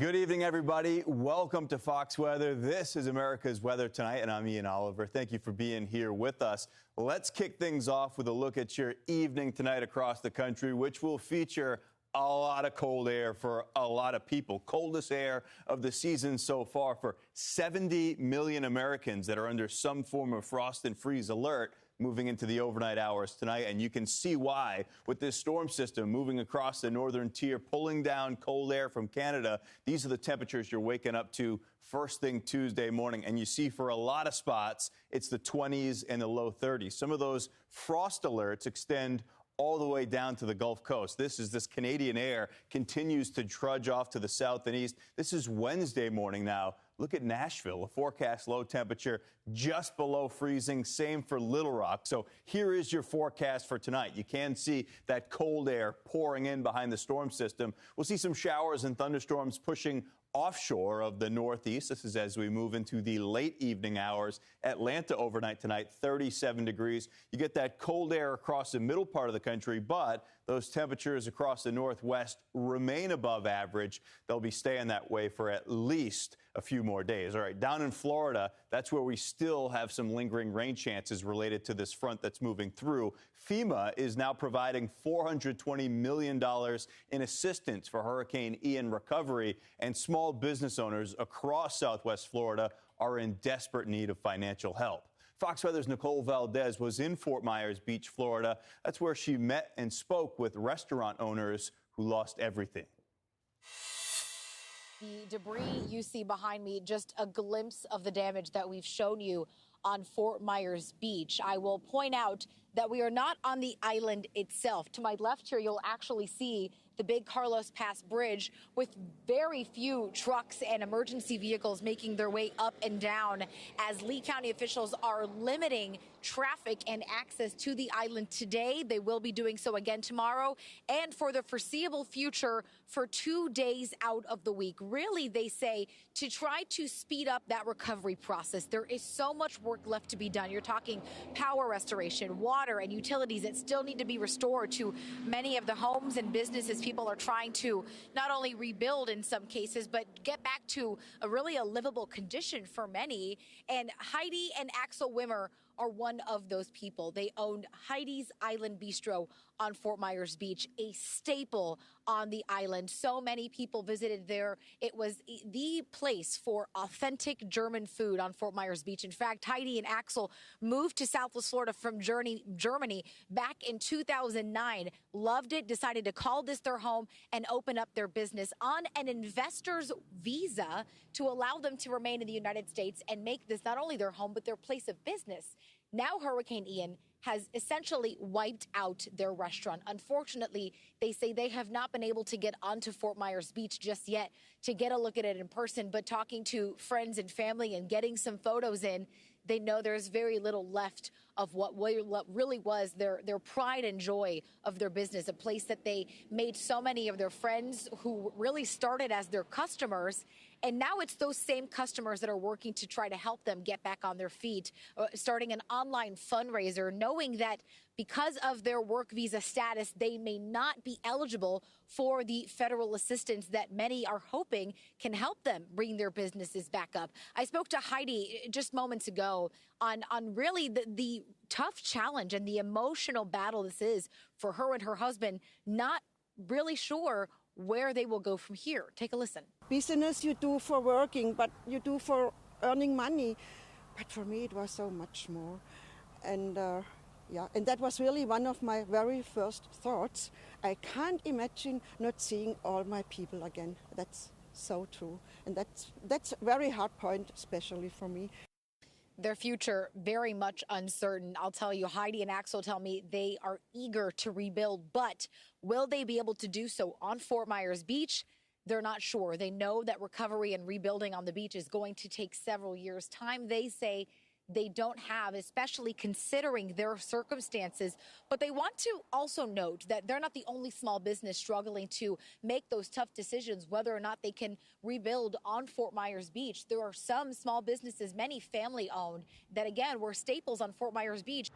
Good evening, everybody. Welcome to Fox Weather. This is America's Weather Tonight, and I'm Ian Oliver. Thank you for being here with us. Let's kick things off with a look at your evening tonight across the country, which will feature a lot of cold air for a lot of people. Coldest air of the season so far for 70 million Americans that are under some form of frost and freeze alert moving into the overnight hours tonight. And you can see why with this storm system moving across the northern tier, pulling down cold air from Canada. These are the temperatures you're waking up to first thing Tuesday morning. And you see for a lot of spots, it's the 20s and the low 30s. Some of those frost alerts extend all the way down to the Gulf Coast. This Canadian air continues to trudge off to the south and east. This is Wednesday morning now. Look at Nashville, a forecast low temperature just below freezing. Same for Little Rock. So here is your forecast for tonight. You can see that cold air pouring in behind the storm system. We'll see some showers and thunderstorms pushing offshore of the northeast. This is as we move into the late evening hours. Atlanta overnight tonight, 37 degrees. You get that cold air across the middle part of the country, but those temperatures across the northwest remain above average. They'll be staying that way for at least a few more days. All right, down in Florida, that's where we still have some lingering rain chances related to this front that's moving through. FEMA is now providing $420 million in assistance for Hurricane Ian recovery, and small business owners across Southwest Florida are in desperate need of financial help. Fox Weather's Nicole Valdez was in Fort Myers Beach, Florida. That's where she met and spoke with restaurant owners who lost everything. The debris you see behind me, just a glimpse of the damage that we've shown you on Fort Myers Beach. I will point out that we are not on the island itself. To my left here, you'll actually see the big Carlos Pass Bridge with very few trucks and emergency vehicles making their way up and down as Lee County officials are limiting traffic and access to the island today. They will be doing so again tomorrow and for the foreseeable future for 2 days out of the week. Really, they say, to try to speed up that recovery process. There is so much work left to be done. You're talking power restoration, water and utilities that still need to be restored to many of the homes and businesses people are trying to not only rebuild in some cases, but get back to a livable condition for many. And Heidi and Axel Wimmer are one of those people. They owned Heidi's Island Bistro on Fort Myers Beach, a staple on the island. So many people visited there. It was the place for authentic German food on Fort Myers Beach. In fact, Heidi and Axel moved to Southwest Florida from Germany back in 2009, loved it, decided to call this their home and open up their business on an investor's visa to allow them to remain in the United States and make this not only their home, but their place of business. Now Hurricane Ian has essentially wiped out their restaurant. Unfortunately, they say they have not been able to get onto Fort Myers Beach just yet to get a look at it in person, but talking to friends and family and getting some photos in, they know there's very little left of what really was their pride and joy of their business, a place that they made so many of their friends who really started as their customers. And now it's those same customers that are working to try to help them get back on their feet, starting an online fundraiser, knowing that because of their work visa status, they may not be eligible for the federal assistance that many are hoping can help them bring their businesses back up. I spoke to Heidi just moments ago on really the tough challenge and the emotional battle this is for her and her husband, not really sure where they will go from here. Take a listen. Business you do for working, but you do for earning money. But for me, it was so much more. And and that was really one of my very first thoughts. I can't imagine not seeing all my people again. That's so true. And that's a very hard point, especially for me. Their future very much uncertain. I'll tell you, Heidi and Axel tell me they are eager to rebuild, but will they be able to do so on Fort Myers Beach? They're not sure. They know that recovery and rebuilding on the beach is going to take several years' time. They say they don't have, especially considering their circumstances. But they want to also note that they're not the only small business struggling to make those tough decisions, whether or not they can rebuild on Fort Myers Beach. There are some small businesses, many family owned, that, again, were staples on Fort Myers Beach.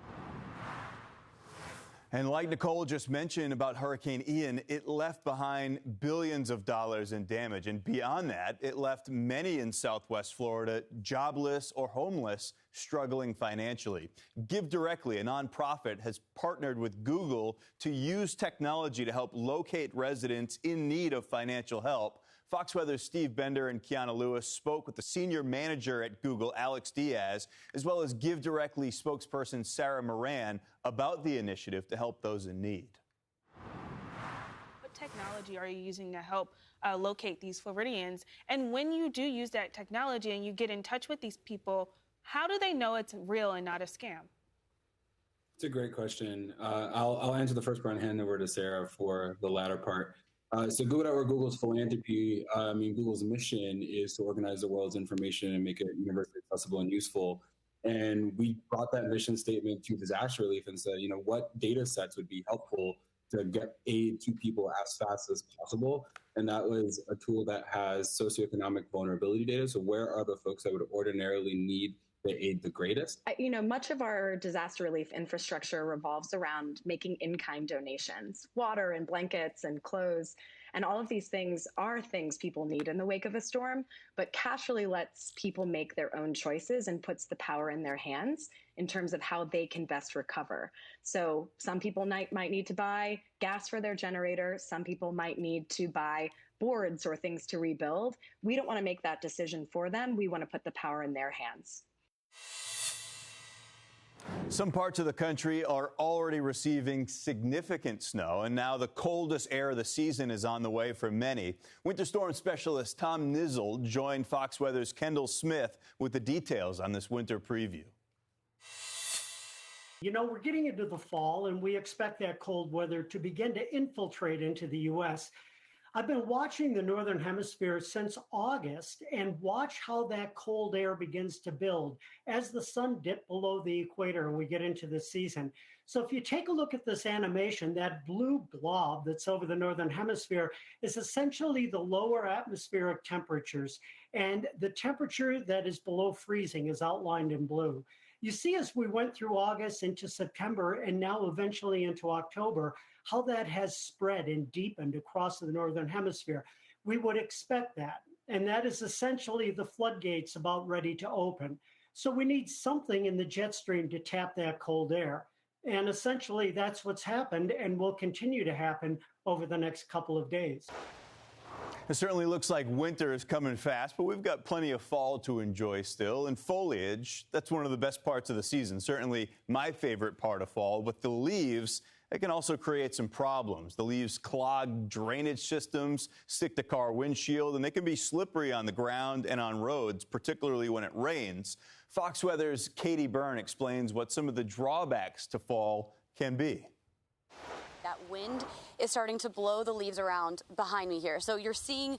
And like Nicole just mentioned about Hurricane Ian, it left behind billions of dollars in damage. And beyond that, it left many in Southwest Florida jobless or homeless, struggling financially. Give Directly, a nonprofit, has partnered with Google to use technology to help locate residents in need of financial help. Fox Weather's Steve Bender and Kiana Lewis spoke with the senior manager at Google, Alex Diaz, as well as Give Directly spokesperson Sarah Moran about the initiative to help those in need. What technology are you using to help locate these Floridians? And when you do use that technology and you get in touch with these people, how do they know it's real and not a scam? It's a great question. I'll answer the first part and hand over to Sarah for the latter part. So Google.org, Google's philanthropy, Google's mission is to organize the world's information and make it universally accessible and useful. And we brought that mission statement to disaster relief and said, what data sets would be helpful to get aid to people as fast as possible. And that was a tool that has socioeconomic vulnerability data. So where are the folks that would ordinarily need the aid the greatest? Much of our disaster relief infrastructure revolves around making in-kind donations, water and blankets and clothes. And all of these things are things people need in the wake of a storm, but cash really lets people make their own choices and puts the power in their hands in terms of how they can best recover. So some people might need to buy gas for their generator. Some people might need to buy boards or things to rebuild. We don't want to make that decision for them. We want to put the power in their hands. Some parts of the country are already receiving significant snow, and now the coldest air of the season is on the way for many. Winter storm specialist Tom Nizzle joined Fox Weather's Kendall Smith with the details on this winter preview. We're getting into the fall, and we expect that cold weather to begin to infiltrate into the U.S. I've been watching the Northern Hemisphere since August and watch how that cold air begins to build as the sun dips below the equator and we get into the season. So if you take a look at this animation, that blue blob that's over the Northern Hemisphere is essentially the lower atmospheric temperatures, and the temperature that is below freezing is outlined in blue. You see, as we went through August into September and now eventually into October, how that has spread and deepened across the Northern Hemisphere. We would expect that. And that is essentially the floodgates about ready to open. So we need something in the jet stream to tap that cold air. And essentially that's what's happened and will continue to happen over the next couple of days. It certainly looks like winter is coming fast, but we've got plenty of fall to enjoy still. And foliage, that's one of the best parts of the season. Certainly my favorite part of fall. But the leaves, it can also create some problems. The leaves clog drainage systems, stick to car windshield, and they can be slippery on the ground and on roads, particularly when it rains. Fox Weather's Katie Byrne explains what some of the drawbacks to fall can be. That wind is starting to blow the leaves around behind me here. So you're seeing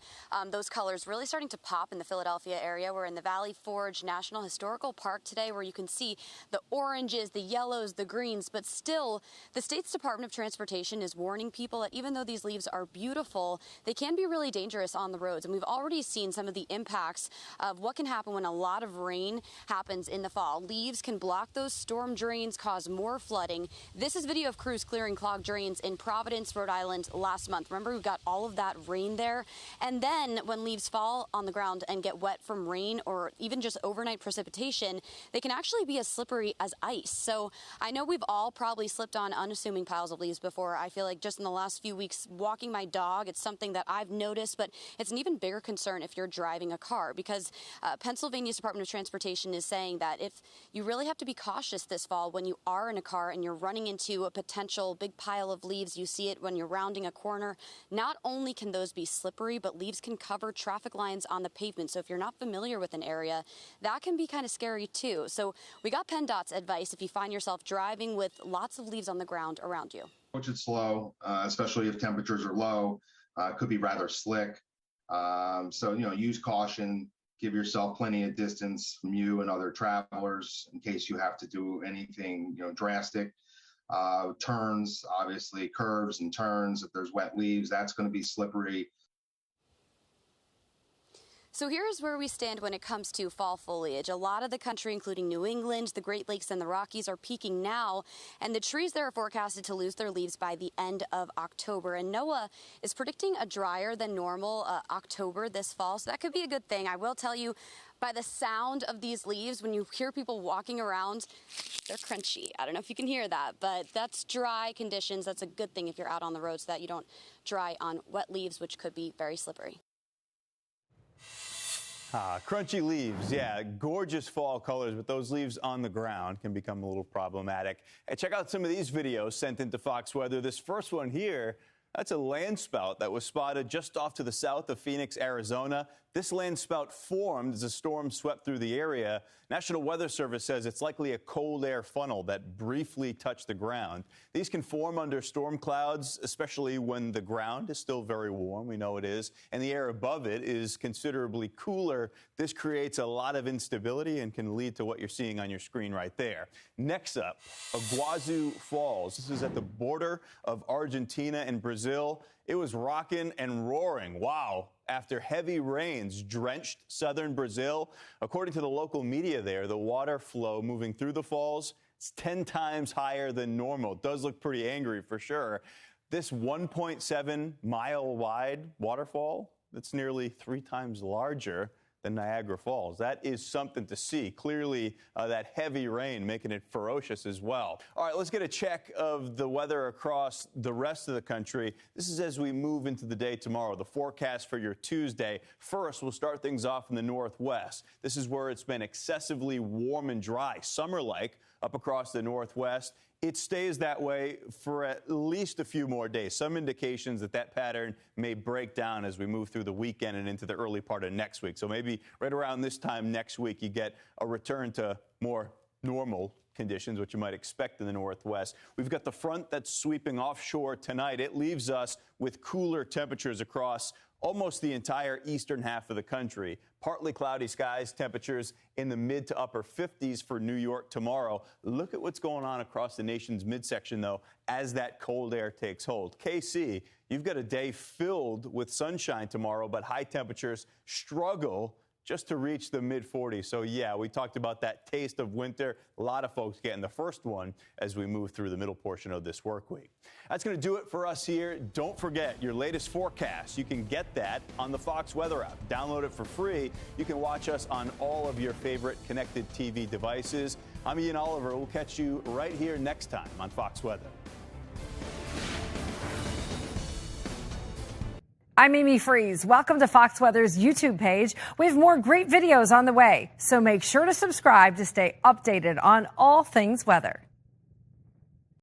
those colors really starting to pop in the Philadelphia area. We're in the Valley Forge National Historical Park today, where you can see the oranges, the yellows, the greens, but still the state's Department of Transportation is warning people that even though these leaves are beautiful, they can be really dangerous on the roads. And we've already seen some of the impacts of what can happen when a lot of rain happens in the fall. Leaves can block those storm drains, cause more flooding. This is video of crews clearing clogged drains in Providence, Rhode Island last month. Remember, we got all of that rain there. And then when leaves fall on the ground and get wet from rain or even just overnight precipitation, they can actually be as slippery as ice. So I know we've all probably slipped on unassuming piles of leaves before. I feel like just in the last few weeks walking my dog, it's something that I've noticed, but it's an even bigger concern if you're driving a car, because Pennsylvania's Department of Transportation is saying that if you really have to be cautious this fall when you are in a car and you're running into a potential big pile of leaves. You see it when you're rounding a corner. Not only can those be slippery, but leaves can cover traffic lines on the pavement. So if you're not familiar with an area, that can be kind of scary too. So we got PennDOT's advice if you find yourself driving with lots of leaves on the ground around you. Approach it slow, especially if temperatures are low. Could be rather slick. So, use caution. Give yourself plenty of distance from you and other travelers in case you have to do anything, drastic. Turns, obviously, curves and turns. If there's wet leaves, that's going to be slippery. So here's where we stand when it comes to fall foliage. A lot of the country, including New England, the Great Lakes, and the Rockies, are peaking now, and the trees there are forecasted to lose their leaves by the end of October. And NOAA is predicting a drier than normal October this fall, so that could be a good thing. I will tell you, by the sound of these leaves, when you hear people walking around, they're crunchy. I don't know if you can hear that, but that's dry conditions. That's a good thing if you're out on the road so that you don't dry on wet leaves, which could be very slippery. Crunchy leaves, yeah, gorgeous fall colors, but those leaves on the ground can become a little problematic. Hey, check out some of these videos sent into Fox Weather. This first one here, that's a landspout that was spotted just off to the south of Phoenix, Arizona. This landspout formed as a storm swept through the area. National Weather Service says it's likely a cold air funnel that briefly touched the ground. These can form under storm clouds, especially when the ground is still very warm. We know it is. And the air above it is considerably cooler. This creates a lot of instability and can lead to what you're seeing on your screen right there. Next up, Iguazu Falls. This is at the border of Argentina and Brazil. It was rocking and roaring. Wow. After heavy rains drenched southern Brazil. According to the local media there, the water flow moving through the falls is 10 times higher than normal. It does look pretty angry for sure. This 1.7 mile wide waterfall, that's nearly 3 times larger than Niagara Falls. That is something to see. Clearly, that heavy rain making it ferocious as well. All right, let's get a check of the weather across the rest of the country. This is as we move into the day tomorrow, the forecast for your Tuesday. First, we'll start things off in the northwest. This is where it's been excessively warm and dry, summer-like, up across the northwest. It stays that way for at least a few more days. Some indications that that pattern may break down as we move through the weekend and into the early part of next week. So maybe right around this time next week, you get a return to more normal conditions, which you might expect in the northwest. We've got the front that's sweeping offshore tonight. It leaves us with cooler temperatures across almost the entire eastern half of the country. Partly cloudy skies, temperatures in the mid to upper 50s for New York tomorrow. Look at what's going on across the nation's midsection, though, as that cold air takes hold. KC, you've got a day filled with sunshine tomorrow, but high temperatures struggle just to reach the mid-40s. So, yeah, we talked about that taste of winter. A lot of folks getting the first one as we move through the middle portion of this work week. That's going to do it for us here. Don't forget your latest forecast. You can get that on the Fox Weather app. Download it for free. You can watch us on all of your favorite connected TV devices. I'm Ian Oliver. We'll catch you right here next time on Fox Weather. I'm Amy Freeze. Welcome to Fox Weather's YouTube page. We have more great videos on the way, so make sure to subscribe to stay updated on all things weather.